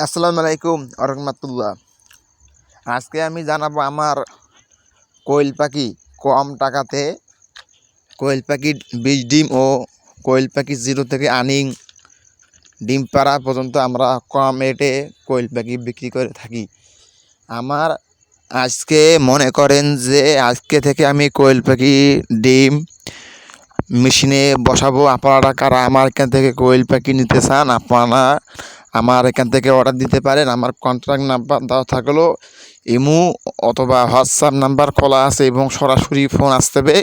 আসসালামু আলাইকুম আরহামাতুল্লাহ। আজকে আমি জানাবো আমার কোয়েল পাখি কম টাকাতে কোয়েল পাখির বীজ ডিম ও কোয়েল পাখি জিরো থেকে আর্নিং ডিম পাড়া পর্যন্ত আমরা কম রেটে কোয়েল পাখি বিক্রি করে থাকি। আমার আজকে মনে করেন যে আজকে থেকে আমি কোয়েল পাখি ডিম মেশিনে বসাবো। আপনারা কারা আমার এখান থেকে কোয়েল পাখি নিতে চান, আপনারা আমার এখান থেকে অর্ডার দিতে পারেন। আমার কন্ট্যাক্ট নাম্বার দেওয়া থাকলো, ইমো অথবা হোয়াটসঅ্যাপ নাম্বার খোলা আছে এবং সরাসরি ফোন আসতেবে।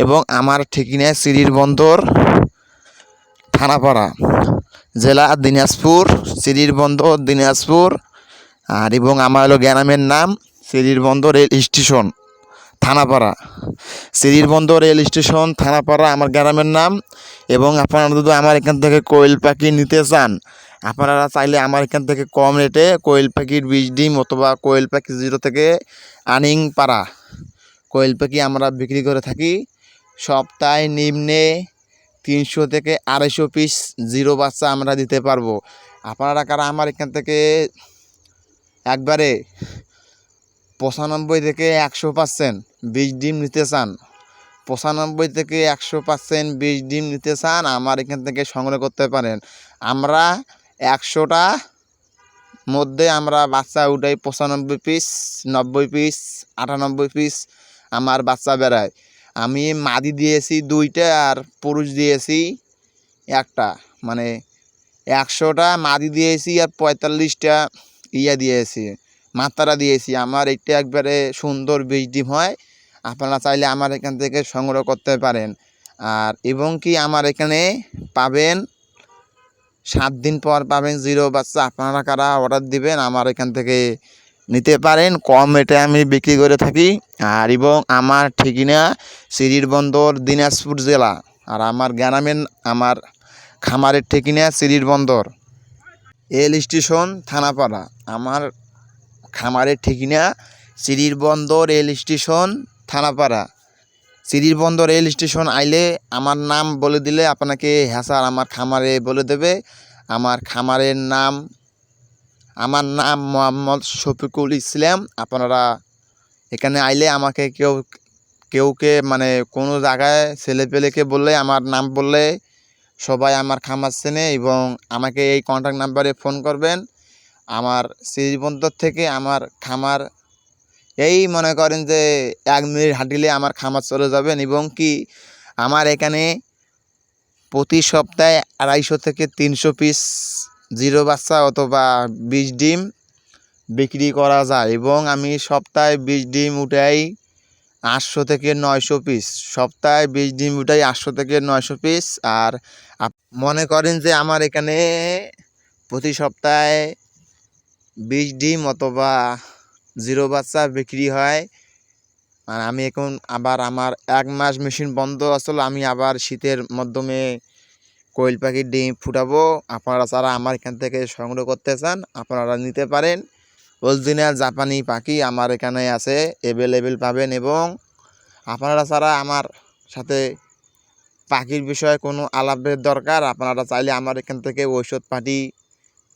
এবং আমার ঠিকানা সিরির বন্দর, থানাপাড়া, জেলা দিনাজপুর, সিরির বন্দর দিনাজপুর। আর এবং আমার হলো গ্রামের নাম সিরির বন্দর রেল স্টেশন, থানাপাড়া। সিরির বন্দর রেল স্টেশন, থানাপাড়া আমার গ্রামের নাম। এবং আপনারা যদি আমার এখান থেকে কোয়েল পাখি নিতে চান, আপনারা চাইলে আমার এখান থেকে কম রেটে কোয়েল পাখির বীজ ডিম অথবা কোয়েল পাখি জিরো থেকে আর্নিং পাড়া কোয়েল পাখি আমরা বিক্রি করে থাকি। সপ্তাহে নিম্নে 300 থেকে 250 পিস জিরো বাচ্চা আমরা দিতে পারবো। আপনারা কারা আমার এখান থেকে একবারে 95 থেকে 100% বীজ ডিম নিতে চান, 95 থেকে 100% বীজ ডিম নিতে চান, আমার এখান থেকে সংগ্রহ করতে পারেন। আমরা 100টা মধ্যে আমরা বাচ্চা উঠাই 95 পিস, 90 পিস, 98 পিস আমার বাচ্চা বেড়ায়। আমি মাদি দিয়েছি 2টা আর পুরুষ দিয়েছি 1টা, মানে 100টা মাদি দিয়েছি আর 45টা দিয়েছি, মাত্রা দিয়েছি। আমার এটা একবারে সুন্দর বীজ ডিম হয়। আপনারা চাইলে আমার এখান থেকে সংগ্রহ করতে পারেন। আর এবং কি আমার এখানে পাবেন 7 দিন পর পাবেন জিরো বাচ্চা। আপনারা কারা অর্ডার দিবেন আমার এখান থেকে নিতে পারেন, কম রেটে আমি বিক্রি করে থাকি। আর এবং আমার ঠিকানা সিরির বন্দর দিনাজপুর জেলা। আর আমার গ্রামের আমার খামারের ঠিকানা সিরির বন্দর রেল স্টেশন, থানাপাড়া। আমার খামারের ঠিকানা সিরির বন্দর রেল স্টেশন, থানাপাড়া। সিরির বন্দর রেল স্টেশন আইলে আমার নাম বলে দিলে আপনাকে হ্যাঁ স্যার আমার খামারে বলে দেবে। আমার খামারের নাম, আমার নাম মোহাম্মদ শফিকুল ইসলাম। আপনারা এখানে আইলে আমাকে কেউকে মানে কোনো জায়গায় ছেলেপেলেকে বললে আমার নাম বললে সবাই আমার খামার চেনে এবং আমাকে এই কন্ট্যাক্ট নাম্বারে ফোন করবেন। আমার সিরির বন্দর থেকে আমার খামার এই মনে করেন যে 1 মিনিট হাঁটিলে আমার খামার চলে যাবেন। এবং কি আমার এখানে প্রতি সপ্তাহে 250 থেকে 300 পিস জিরো বাচ্চা অথবা বীজ ডিম বিক্রি করা যায়। এবং আমি সপ্তাহে বীজ ডিম উঠাই 800 থেকে 900 পিস, সপ্তাহে বীজ ডিম উঠাই 800 থেকে 900 পিস। আর মনে করেন যে আমার এখানে প্রতি সপ্তাহে বীজ ডিম অথবা জিরো বাচ্চা বিক্রি হয়। আর আমি এখন আবার আমার 1 মাস মেশিন বন্ধ আসলে, আমি আবার শীতের মাধ্যমে কোয়েল পাখির ডিম ফুটাবো। আপনারা যারা আমার এখান থেকে সংগ্রহ করতে চান আপনারা নিতে পারেন। অরিজিনাল জাপানি পাখি আমার এখানে আছে, অ্যাভেলেবেল পাবেন। এবং আপনারা যারা আমার সাথে পাখির বিষয়ে কোনো আলাপের দরকার, আপনারা চাইলে আমার এখান থেকে ঔষধ পাটি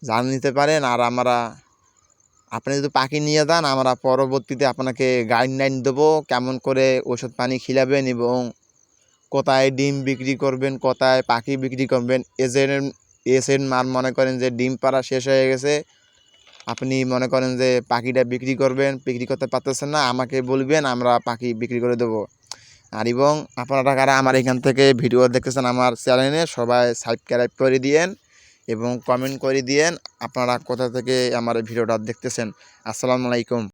জানিয়ে নিতে পারেন। আর আপনি যদি পাখি নিয়ে যান আমরা পরবর্তীতে আপনাকে গাইডলাইন দেবো কেমন করে ওষুধ পানি খিলাবেন এবং কোথায় ডিম বিক্রি করবেন, কোথায় পাখি বিক্রি করবেন। এজেন্ট মনে করেন যে ডিম পাড়া শেষ হয়ে গেছে, আপনি মনে করেন যে পাখিটা বিক্রি করবেন, বিক্রি করতে পারতেছেন না, আমাকে বলবেন, আমরা পাখি বিক্রি করে দেবো। আর এবং আপনারা কারা আমার এখান থেকে ভিডিও দেখতেছেন আমার চ্যানেলে সবাই সাবস্ক্রাইব করে দিয়েন এবং কমেন্ট করে দিয়েন আপনারা কোথা থেকে আমার ভিডিওটা দেখতেছেন। আসসালামু আলাইকুম।